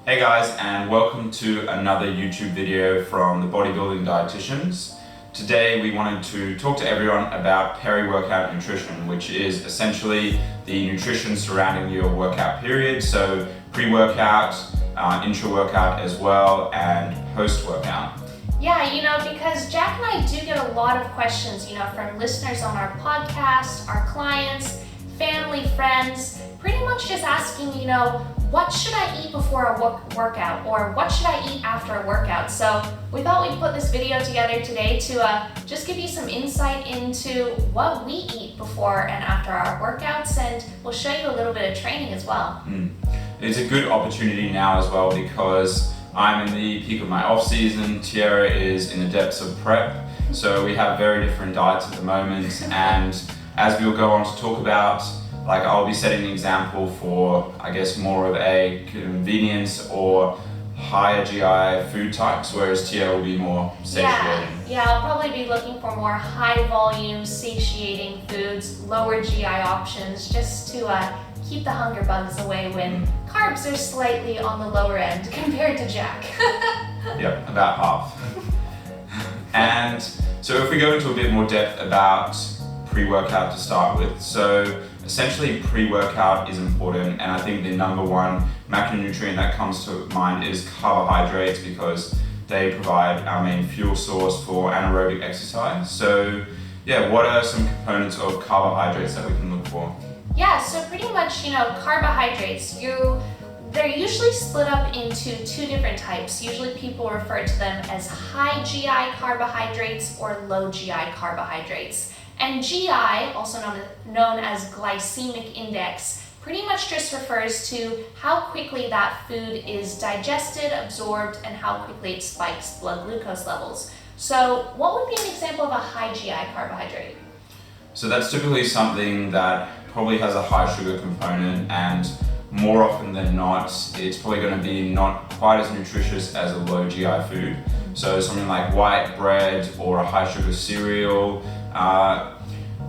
Hey guys, and welcome to another YouTube video from the Bodybuilding Dietitians. Today we wanted to talk to everyone about peri-workout nutrition, which is essentially the nutrition surrounding your workout period. So pre-workout, intra-workout as well, and post-workout. Yeah, because Jack and I do get a lot of questions, from listeners on our podcast, our clients, family, friends, pretty much just asking, what should I eat before a workout, or what should I eat after a workout? So we thought we'd put this video together today to just give you some insight into what we eat before and after our workouts, and we'll show you a little bit of training as well. It's a good opportunity now as well because I'm in the peak of my off season, Tyarra is in the depths of prep, so we have very different diets at the moment, and as we'll go on to talk about, I'll be setting an example for, more of a convenience or higher GI food types, whereas Tia will be more satiating. Yeah, I'll probably be looking for more high volume, satiating foods, lower GI options, just to keep the hunger bugs away when carbs are slightly on the lower end compared to Jack. Yep, about half. And so if we go into a bit more depth about pre-workout to start with, so essentially pre-workout is important, and I think the number one macronutrient that comes to mind is carbohydrates because they provide our main fuel source for anaerobic exercise. So what are some components of carbohydrates that we can look for? Yeah, so pretty much, carbohydrates, they're usually split up into two different types. Usually people refer to them as high GI carbohydrates or low GI carbohydrates. And GI, also known as glycemic index, pretty much just refers to how quickly that food is digested, absorbed, and how quickly it spikes blood glucose levels. So what would be an example of a high GI carbohydrate? So that's typically something that probably has a high sugar component, and more often than not, it's probably going to be not quite as nutritious as a low GI food. So something like white bread or a high sugar cereal.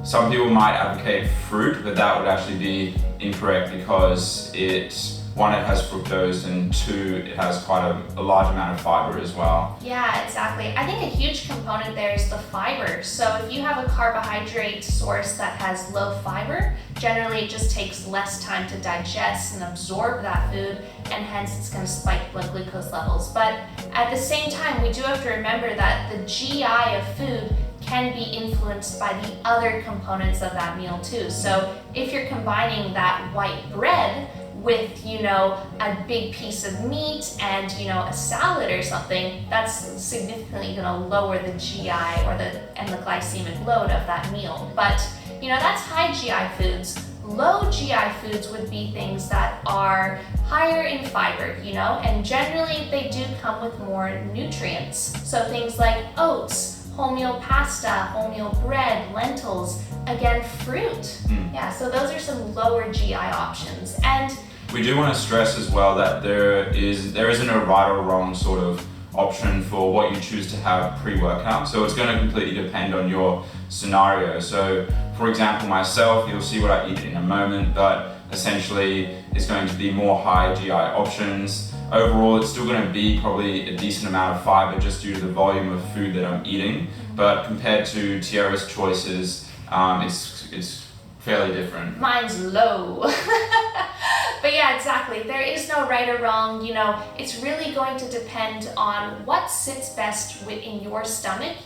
Some people might advocate fruit, but that would actually be incorrect because it has fructose, and two, it has quite a large amount of fiber as well. Yeah, exactly. I think a huge component there is the fiber. So if you have a carbohydrate source that has low fiber, generally it just takes less time to digest and absorb that food, and hence it's going to spike blood glucose levels. But at the same time, we do have to remember that the GI of food can be influenced by the other components of that meal too. So if you're combining that white bread with, a big piece of meat and, a salad or something, that's significantly going to lower the GI and the glycemic load of that meal. But, that's high GI foods. Low GI foods would be things that are higher in fiber, and generally they do come with more nutrients. So things like oats, wholemeal pasta, wholemeal bread, lentils, again, fruit. Yeah, so those are some lower GI options. And we do want to stress as well that there isn't a right or wrong sort of option for what you choose to have pre-workout. So it's going to completely depend on your scenario. So for example, myself, you'll see what I eat in a moment, but essentially it's going to be more high GI options. Overall, it's still going to be probably a decent amount of fiber just due to the volume of food that I'm eating. But compared to Tyarra's choices, it's fairly different. Mine's low. But yeah, exactly. There is no right or wrong. It's really going to depend on what sits best within your stomach.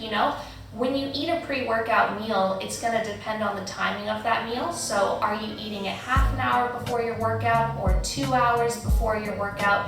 When you eat a pre-workout meal, it's going to depend on the timing of that meal. So are you eating it half an hour before your workout or 2 hours before your workout?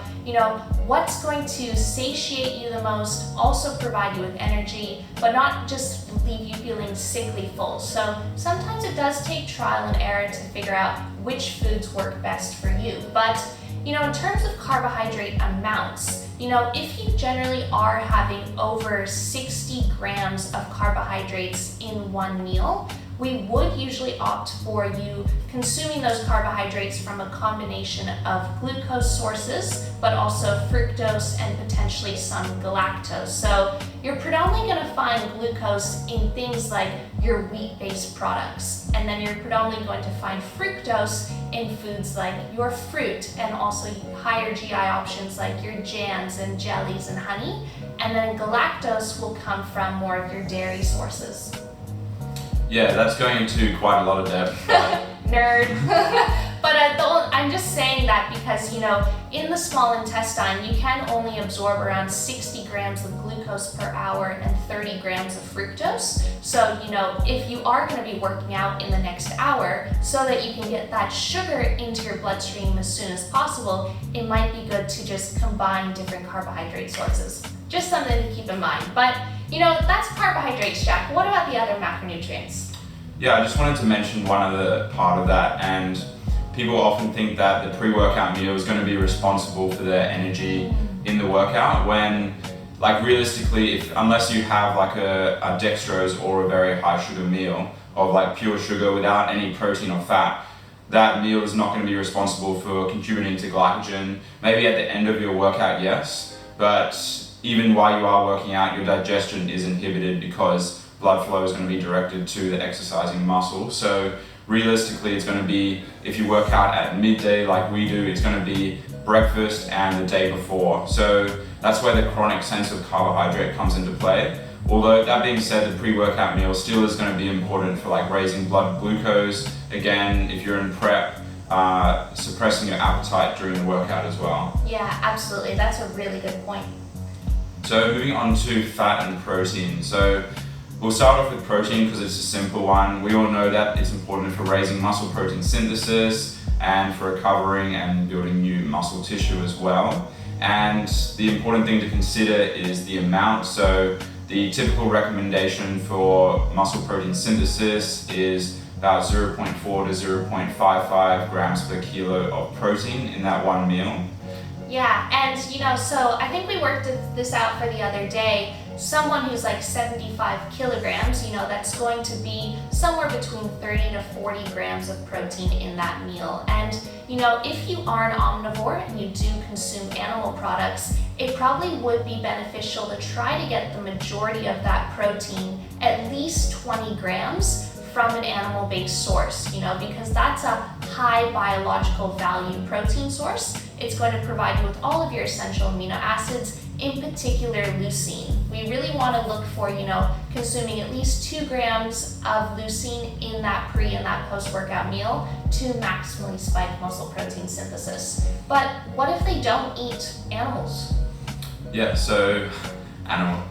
What's going to satiate you the most, also provide you with energy, but not just leave you feeling sickly full. So sometimes it does take trial and error to figure out which foods work best for you. But in terms of carbohydrate amounts, if you generally are having over 60 grams of carbohydrates in one meal, we would usually opt for you consuming those carbohydrates from a combination of glucose sources, but also fructose and potentially some galactose. So you're predominantly going to find glucose in things like your wheat-based products, and then you're predominantly going to find fructose in foods like your fruit, and also higher GI options like your jams and jellies and honey. And then galactose will come from more of your dairy sources. Yeah, that's going into quite a lot of depth. But Nerd. But I'm just saying that because, in the small intestine, you can only absorb around 60 grams of glucose per hour and 30 grams of fructose. So, if you are going to be working out in the next hour, so that you can get that sugar into your bloodstream as soon as possible, it might be good to just combine different carbohydrate sources. Just something to keep in mind. But, that's carbohydrates, Jack. What about the other macronutrients? yeah, I just wanted to mention one other part of that, and people often think that the pre-workout meal is going to be responsible for their energy in the workout, when realistically, unless you have a dextrose or a very high sugar meal of pure sugar without any protein or fat, that meal is not going to be responsible for contributing to glycogen. Maybe at the end of your workout, yes, but even while you are working out, your digestion is inhibited because blood flow is going to be directed to the exercising muscle. So realistically, it's going to be, if you work out at midday like we do, it's going to be breakfast and the day before. So that's where the chronic sense of carbohydrate comes into play. Although that being said, the pre-workout meal still is going to be important for raising blood glucose. Again, if you're in prep, suppressing your appetite during the workout as well. Yeah, absolutely. That's a really good point. So moving on to fat and protein. So we'll start off with protein because it's a simple one. We all know that it's important for raising muscle protein synthesis and for recovering and building new muscle tissue as well. And the important thing to consider is the amount. So the typical recommendation for muscle protein synthesis is about 0.4 to 0.55 grams per kilo of protein in that one meal. Yeah, and so I think we worked this out for the other day. Someone who's 75 kilograms, that's going to be somewhere between 30 to 40 grams of protein in that meal. And, if you are an omnivore and you do consume animal products, it probably would be beneficial to try to get the majority of that protein, at least 20 grams, from an animal-based source, because that's a high biological value protein source. It's going to provide you with all of your essential amino acids, in particular leucine. We really want to look for, consuming at least 2 grams of leucine in that pre and that post-workout meal to maximally spike muscle protein synthesis. But what if they don't eat animals? Yeah, so animal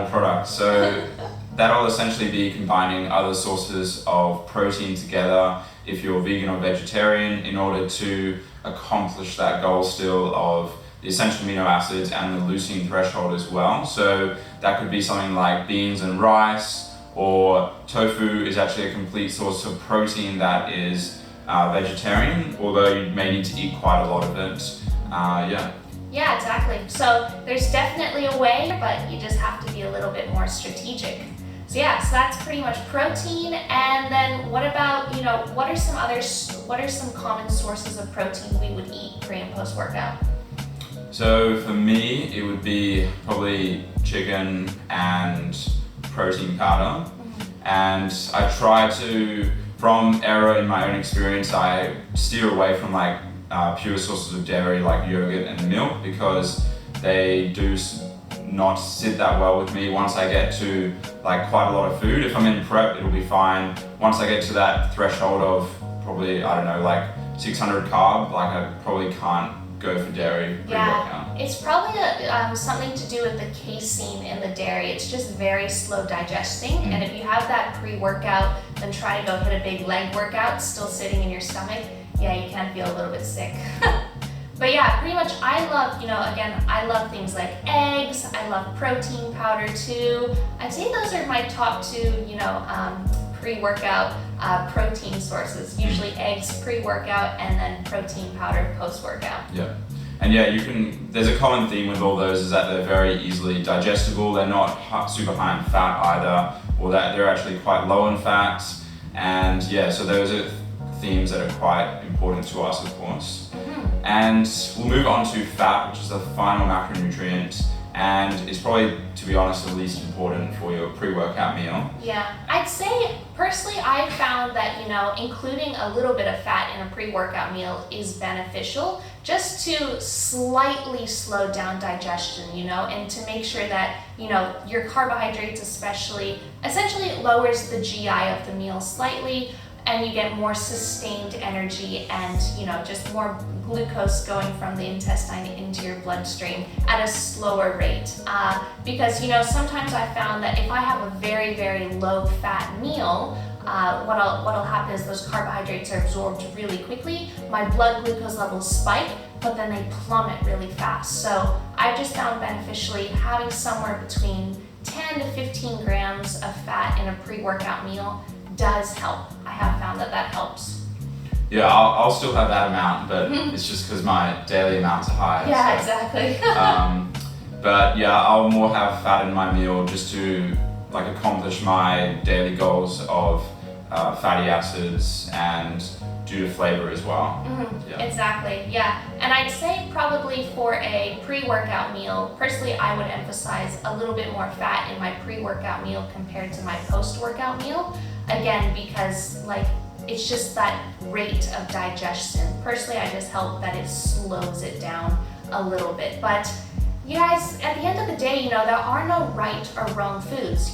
products. So that'll essentially be combining other sources of protein together if you're vegan or vegetarian in order to accomplish that goal still of the essential amino acids and the leucine threshold as well. So that could be something like beans and rice, or tofu is actually a complete source of protein that is vegetarian, although you may need to eat quite a lot of it. Yeah, exactly. So there's definitely a way, but you just have to be a little bit more strategic. So that's pretty much protein. And then what about, what are some common sources of protein we would eat pre and post workout? So for me, it would be probably chicken and protein powder. And I try to, from error in my own experience, I steer away from pure sources of dairy like yogurt and milk, because they do not sit that well with me once I get to quite a lot of food. If I'm in prep, it'll be fine. Once I get to that threshold of probably, 600 carb, I probably can't go for dairy pre-workout. It's probably something to do with the casein in the dairy. It's just very slow digesting. And if you have that pre-workout, then try to go hit a big leg workout still sitting in your stomach, you can feel a little bit sick. But pretty much I love, I love things like eggs. I love protein powder too. I'd say those are my top 2, pre-workout protein sources. Usually eggs pre-workout and then protein powder post-workout. Yeah. And there's a common theme with all those is that they're very easily digestible. They're not super high in fat either, or that they're actually quite low in fats. And yeah, so those are themes that are quite important to us, of course. And we'll move on to fat, which is the final macronutrient, and it's probably, to be honest, the least important for your pre-workout meal. Yeah, I'd say personally I've found that, including a little bit of fat in a pre-workout meal is beneficial just to slightly slow down digestion, and to make sure that, your carbohydrates essentially it lowers the GI of the meal slightly, and you get more sustained energy and, just more glucose going from the intestine into your bloodstream at a slower rate. Because, sometimes I found that if I have a very, very low fat meal, what'll happen is those carbohydrates are absorbed really quickly, my blood glucose levels spike, but then they plummet really fast. So I've just found beneficially having somewhere between 10 to 15 grams of fat in a pre-workout meal does help. I have found that helps. Yeah, I'll still have that amount, but it's just because my daily amounts are higher. Yeah, so. exactly. But yeah, I'll more have fat in my meal just to accomplish my daily goals of fatty acids and due to flavor as well. Yeah. Exactly, yeah. And I'd say probably for a pre-workout meal, personally I would emphasize a little bit more fat in my pre-workout meal compared to my post-workout meal. Again, because it's just that rate of digestion. Personally, I just hope that it slows it down a little bit. But you guys, at the end of the day, there are no right or wrong foods.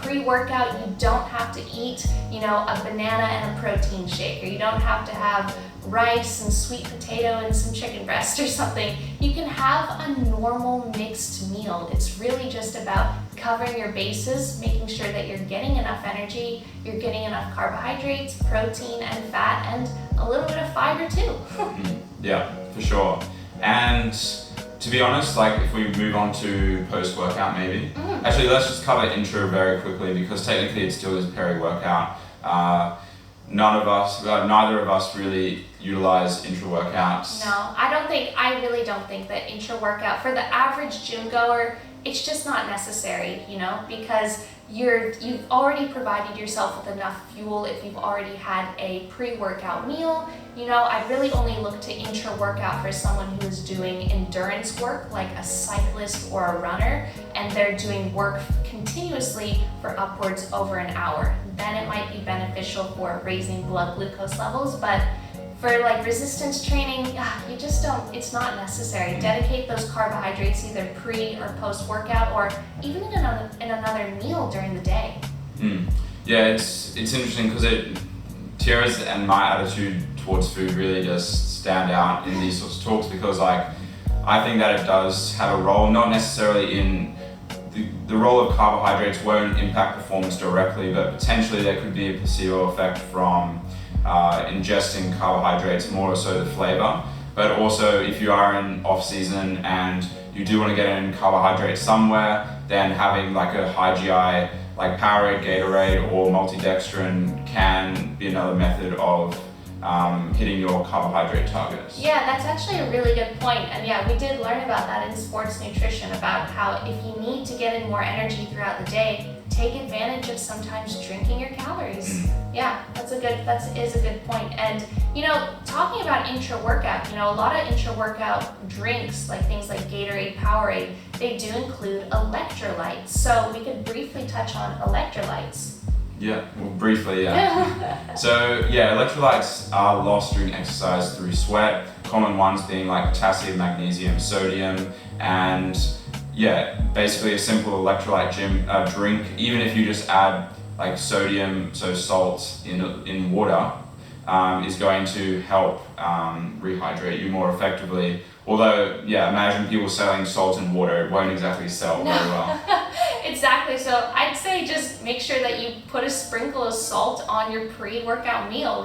Pre-workout, you don't have to eat, a banana and a protein shake, or you don't have to have rice and sweet potato and some chicken breast or something. You can have a normal mixed meal. It's really just about covering your bases, making sure that you're getting enough energy, you're getting enough carbohydrates, protein and fat, and a little bit of fiber too. Yeah, for sure. And to be honest, like if we move on to post-workout maybe. Actually, let's just cover intro very quickly because technically it still is peri-workout. Neither of us really utilize intra-workouts. No, I really don't think that intra-workout, for the average gym goer, it's just not necessary, because you've already provided yourself with enough fuel if you've already had a pre-workout meal. I really only look to intra-workout for someone who is doing endurance work, like a cyclist or a runner, and they're doing work continuously for upwards over an hour. Then it might be beneficial for raising blood glucose levels, but for resistance training, you just don't, it's not necessary. Dedicate those carbohydrates either pre or post workout, or even in another meal during the day. Yeah, it's interesting because Tyarra's and my attitude towards food really does stand out in these sorts of talks because I think that it does have a role, not necessarily in the role of carbohydrates won't impact performance directly, but potentially there could be a placebo effect from ingesting carbohydrates, more so the flavor. But also if you are in off season and you do want to get in carbohydrates somewhere, then having a high GI like Powerade, Gatorade or multidextrin can be another method of hitting your carbohydrate targets. Yeah, that's actually a really good point. And yeah, we did learn about that in sports nutrition, about how if you need to get in more energy throughout the day, take advantage of sometimes drinking your calories. Yeah, that is a good point. And talking about intra-workout, a lot of intra-workout drinks, like things like Gatorade, Powerade, they do include electrolytes. So we could briefly touch on electrolytes. Yeah, well, briefly, yeah. So yeah, electrolytes are lost during exercise through sweat. Common ones being like potassium, magnesium, sodium, and yeah, basically a simple electrolyte drink. Even if you just add sodium, so salt in water, is going to help rehydrate you more effectively. Although, yeah, imagine people selling salt and water, it won't exactly sell very well. Exactly, so I'd say just make sure that you put a sprinkle of salt on your pre-workout meal,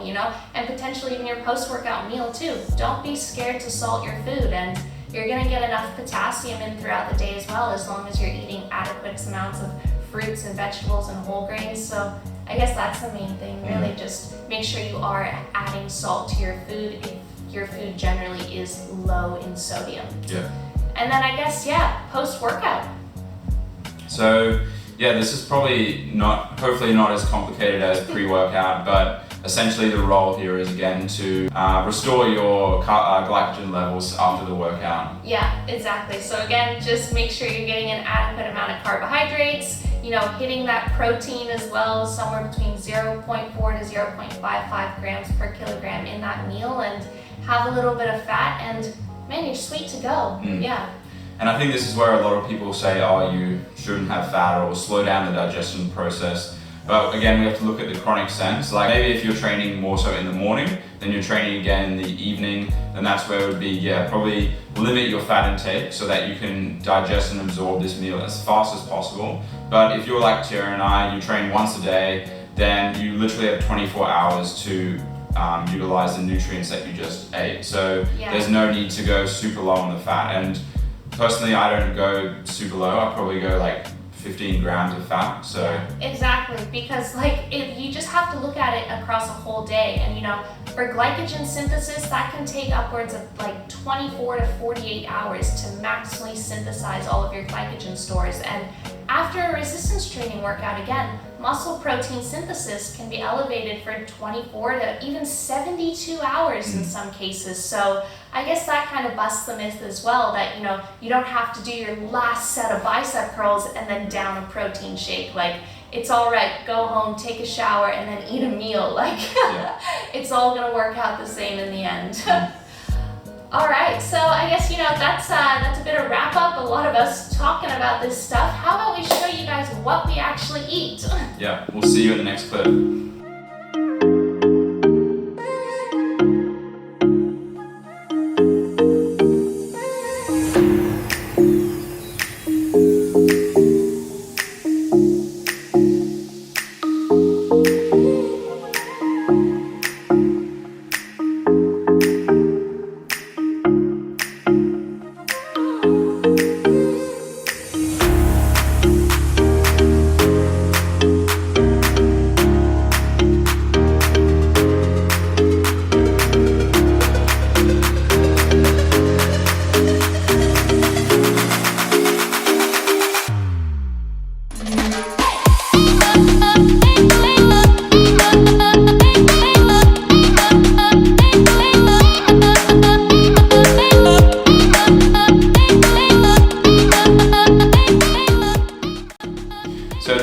and potentially even your post-workout meal too. Don't be scared to salt your food, and you're gonna get enough potassium in throughout the day as well, as long as you're eating adequate amounts of fruits and vegetables and whole grains. So I guess that's the main thing, really. Just make sure you are adding salt to your food if your food generally is low in sodium. Yeah. And then I guess, post-workout. So yeah, this is probably hopefully not as complicated as pre-workout, but essentially the role here is again to restore your glycogen levels after the workout. Yeah, exactly. So again, just make sure you're getting an adequate amount of carbohydrates, hitting that protein as well, somewhere between 0.4 to 0.55 grams per kilogram in that meal, and have a little bit of fat, and man, you're sweet to go. Yeah. And I think this is where a lot of people say, oh, you shouldn't have fat or slow down the digestion process. But again, we have to look at the chronic sense. Like maybe if you're training more so in the morning, then you're training again in the evening, then that's where it would be, probably limit your fat intake so that you can digest and absorb this meal as fast as possible. But if you're like Tyarra and I, you train once a day, then you literally have 24 hours to utilize the nutrients that you just ate. So there's no need to go super low on the fat. And personally, I don't go super low. I probably go like 15 grams of fat. So exactly, because you just have to look at it across a whole day, and for glycogen synthesis, that can take upwards of 24 to 48 hours to maximally synthesize all of your glycogen stores. And after a resistance training workout, again, muscle protein synthesis can be elevated for 24 to even 72 hours in some cases. So I guess that kind of busts the myth as well, that you don't have to do your last set of bicep curls and then down a protein shake. It's all right, go home, take a shower, and then eat a meal. It's all gonna work out the same in the end. All right, so I guess that's a bit of wrap up. A lot of us talking about this stuff. How about we show you guys what we actually eat? Yeah, we'll see you in the next clip.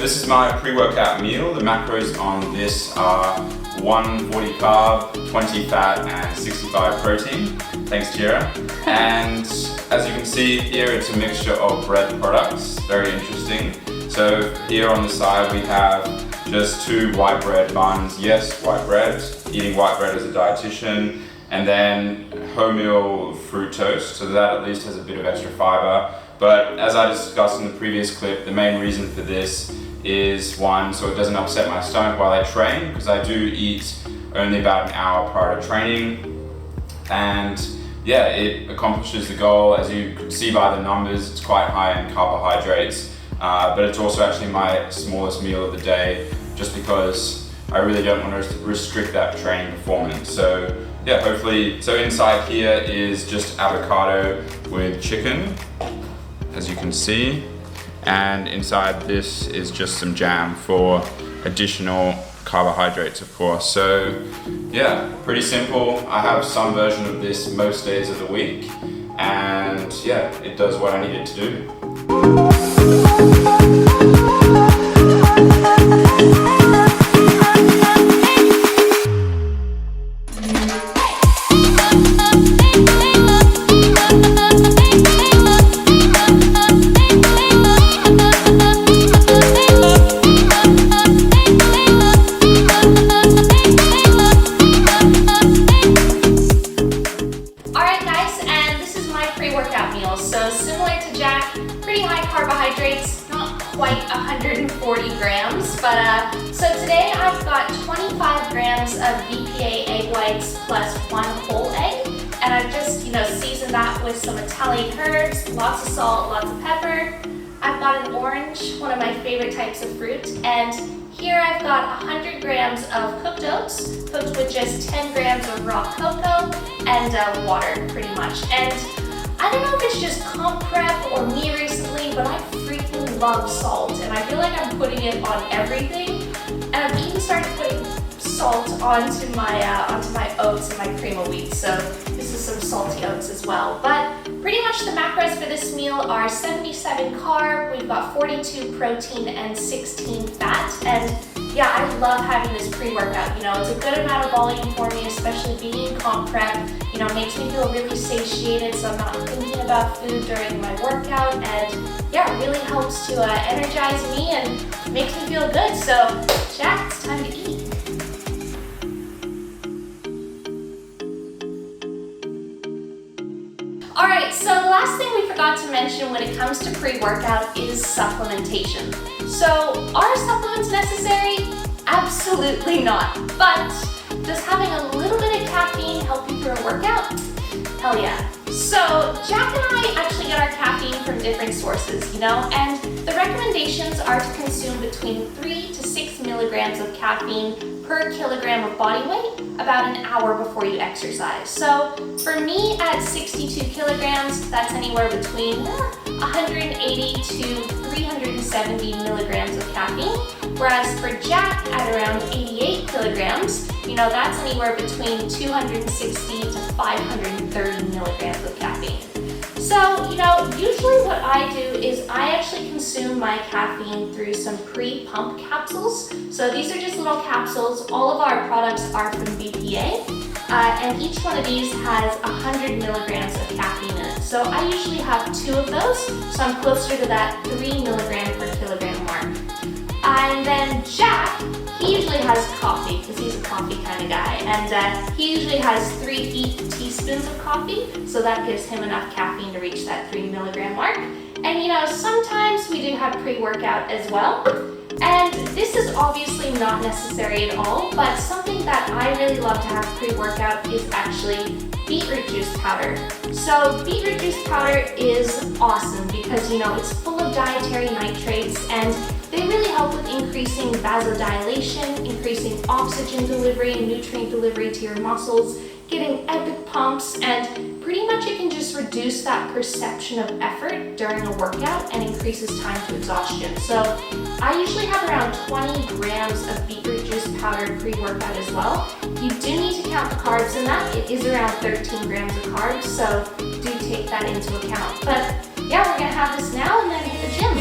This is my pre-workout meal. The macros on this are 140 carb, 20 fat, and 65 protein. Thanks, Tyarra. And as you can see here, it's a mixture of bread products. Very interesting. So here on the side, we have just 2 white bread buns. Yes, white bread. Eating white bread as a dietitian. And then wholemeal fruit toast, so that at least has a bit of extra fiber. But as I discussed in the previous clip, the main reason for this is one, so it doesn't upset my stomach while I train, because I do eat only about an hour prior to training. And yeah, it accomplishes the goal. As you can see by the numbers, it's quite high in carbohydrates, but it's also actually my smallest meal of the day, just because I really don't want to restrict that training performance. So yeah, hopefully, so inside here is just avocado with chicken, as you can see. And inside this is just some jam for additional carbohydrates, of course. So yeah, pretty simple. I have some version of this most days of the week, and yeah, it does what I need it to do. So similar to Jack, pretty high carbohydrates, not quite 140 grams, but so today I've got 25 grams of VPA egg whites plus 1 whole egg, and I've just, seasoned that with some Italian herbs, lots of salt, lots of pepper. I've got an orange, one of my favorite types of fruit, and here I've got 100 grams of cooked oats, cooked with just 10 grams of raw cocoa and water, pretty much. And I don't know if it's just comp prep or me recently, but I freaking love salt, and I feel like I'm putting it on everything. And I've even started putting salt onto my oats and my cream of wheat. So this is some salty oats as well. But pretty much the macros for this meal are 77 carb, we've got 42 protein and 16 fat. And yeah, I love having this pre-workout. You know, it's a good amount of volume for me, especially being in comp prep. You know, it makes me feel really satiated, so I'm not thinking about food during my workout. And yeah, it really helps to energize me and makes me feel good. So, Jack, it's time to eat. Alright, so the last thing we forgot to mention when it comes to pre-workout is supplementation. So, are supplements necessary? Absolutely not. But does having a little bit of caffeine help you through a workout? Hell yeah. So, Jack and I actually get our caffeine from different sources, you know, and the recommendations are to consume between 3 to 6 milligrams of caffeine per kilogram of body weight about an hour before you exercise. So for me at 62 kilograms, that's anywhere between 180 to 370 milligrams of caffeine. Whereas for Jack at around 88 kilograms, you know, that's anywhere between 260 to 530 milligrams of caffeine. So, you know, usually what I do is I actually consume my caffeine through some pre-pump capsules. So these are just little capsules. All of our products are from vpa, and each one of these has 100 milligrams of caffeine in it. So I usually have 2 of those, so I'm closer to that 3 milligram per kilogram mark. And then Jack, he usually has coffee because he's a coffee kind of guy, and he usually has 3 teaspoons of coffee, so that gives him enough caffeine to reach that 3 milligram mark. And you know, sometimes we do have pre-workout as well, and this is obviously not necessary at all, but something that I really love to have pre-workout is actually beetroot juice powder. So beetroot juice powder is awesome because, you know, it's full of dietary nitrates, and they really help with increasing vasodilation, increasing oxygen delivery and nutrient delivery to your muscles, getting epic pumps, and pretty much it can just reduce that perception of effort during a workout and increases time to exhaustion. So I usually have around 20 grams of beetroot juice powder pre-workout as well. You do need to count the carbs in that. It is around 13 grams of carbs, so do take that into account. But yeah, we're gonna have this now and then hit the gym.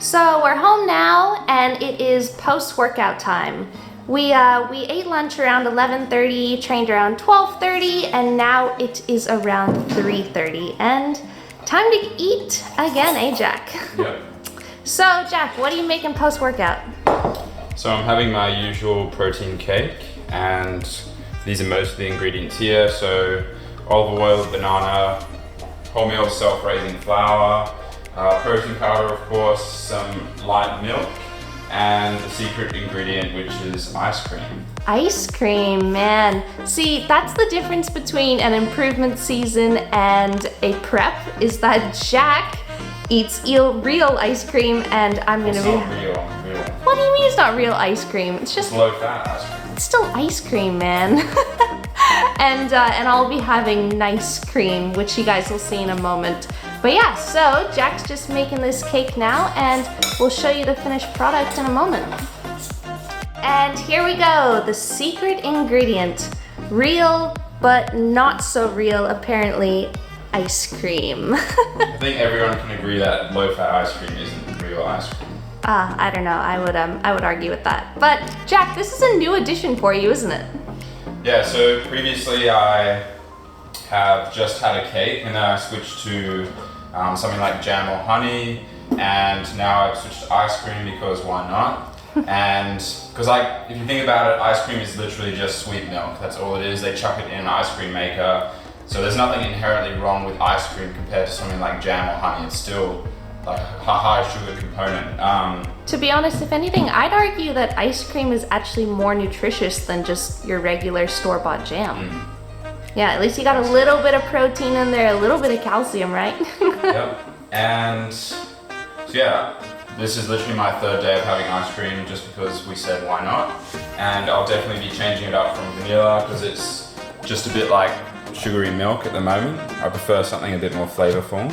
So we're home now, and it is post-workout time. We ate lunch around 11:30, trained around 12:30, and now it is around 3:30, and time to eat again, eh, Jack? Yep. So, Jack, what are you making post-workout? So I'm having my usual protein cake, and these are most of the ingredients here. So olive oil, banana, wholemeal self-raising flour, protein powder, of course, some light milk, and the secret ingredient, which is ice cream. Ice cream, man. See, that's the difference between an improvement season and a prep, is that Jack eats real ice cream and I'm gonna be... It's not real. What do you mean it's not real ice cream? It's just... It's low-fat ice cream. It's still ice cream, man. and I'll be having nice cream, which you guys will see in a moment. But yeah, so Jack's just making this cake now and we'll show you the finished product in a moment. And here we go, the secret ingredient. Real, but not so real, apparently, ice cream. I think everyone can agree that low-fat ice cream isn't real ice cream. I don't know, I would argue with that. But Jack, this is a new addition for you, isn't it? Yeah, so previously I have just had a cake and then I switched to something like jam or honey, and now I've switched to ice cream because why not? And because like, if you think about it, ice cream is literally just sweet milk. That's all it is. They chuck it in an ice cream maker. So there's nothing inherently wrong with ice cream compared to something like jam or honey. It's still like a high sugar component. To be honest, if anything, I'd argue that ice cream is actually more nutritious than just your regular store-bought jam. Yeah, at least you got a little bit of protein in there, a little bit of calcium, right? Yep. And so yeah, this is literally my third day of having ice cream just because we said why not. And I'll definitely be changing it up from vanilla because it's just a bit like sugary milk at the moment. I prefer something a bit more flavorful.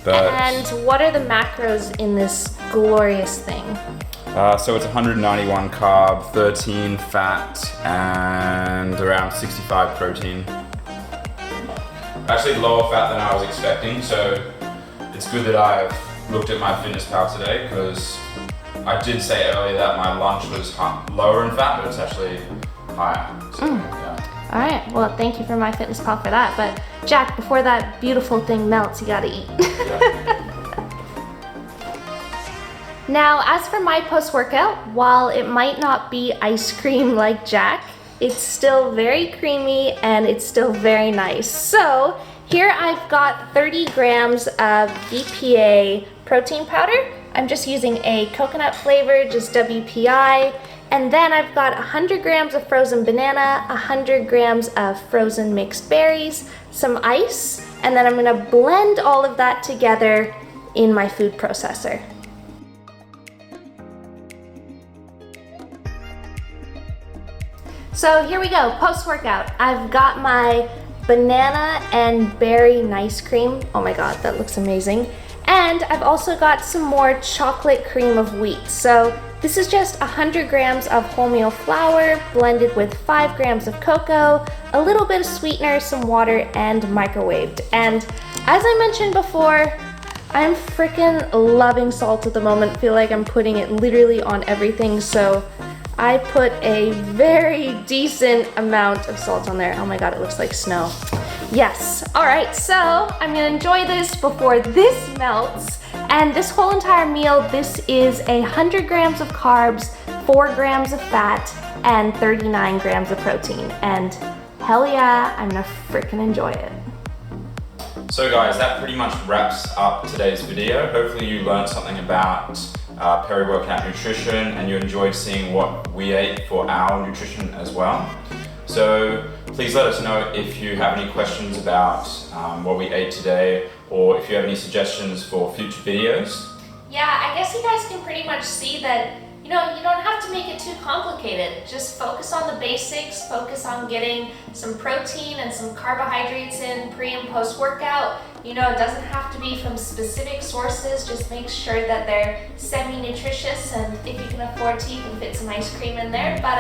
But, and what are the macros in this glorious thing? So it's 191 carb, 13 fat, and around 65 protein. Actually lower fat than I was expecting, so it's good that I've looked at my fitness pal today because I did say earlier that my lunch was lower in fat, but it's actually higher. So, yeah. All right, well, thank you for my fitness pal for that. But Jack, before that beautiful thing melts, you gotta eat. Yeah. Now, as for my post-workout, while it might not be ice cream like Jack, it's still very creamy and it's still very nice. So here I've got 30 grams of vpa protein powder. I'm just using a coconut flavor, just WPI. And then I've got 100 grams of frozen banana, 100 grams of frozen mixed berries, some ice, and then I'm gonna blend all of that together in my food processor. So here we go, post-workout. I've got my banana and berry nice cream. Oh my God, that looks amazing. And I've also got some more chocolate cream of wheat. So this is just 100 grams of wholemeal flour blended with 5 grams of cocoa, a little bit of sweetener, some water, and microwaved. And as I mentioned before, I'm freaking loving salt at the moment. Feel like I'm putting it literally on everything. So I put a very decent amount of salt on there. Oh my God, it looks like snow. Yes, all right, so I'm gonna enjoy this before this melts. And this whole entire meal, this is 100 grams of carbs, 4 grams of fat, and 39 grams of protein. And hell yeah, I'm gonna freaking enjoy it. So guys, that pretty much wraps up today's video. Hopefully you learned something about peri-workout nutrition and you enjoyed seeing what we ate for our nutrition as well. So please let us know if you have any questions about what we ate today, or if you have any suggestions for future videos. Yeah, I guess you guys can pretty much see that, you know, you don't have to make it too complicated. Just focus on the basics, focus on getting some protein and some carbohydrates in pre and post workout. You know, it doesn't have to be from specific sources, just make sure that they're semi-nutritious, and if you can afford to, you can fit some ice cream in there. But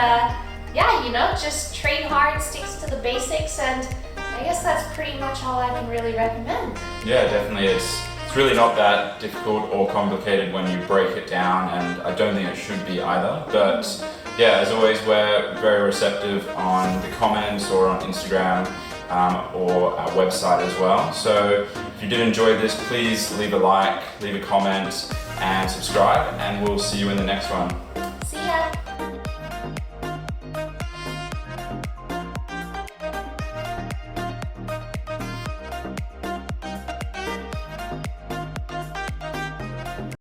yeah, you know, just train hard, sticks to the basics, and I guess that's pretty much all I can really recommend. Yeah, definitely. It's really not that difficult or complicated when you break it down, and I don't think it should be either. But yeah, as always, we're very receptive on the comments or on Instagram or our website as well. So if you did enjoy this, please leave a like, leave a comment, and subscribe, and we'll see you in the next one.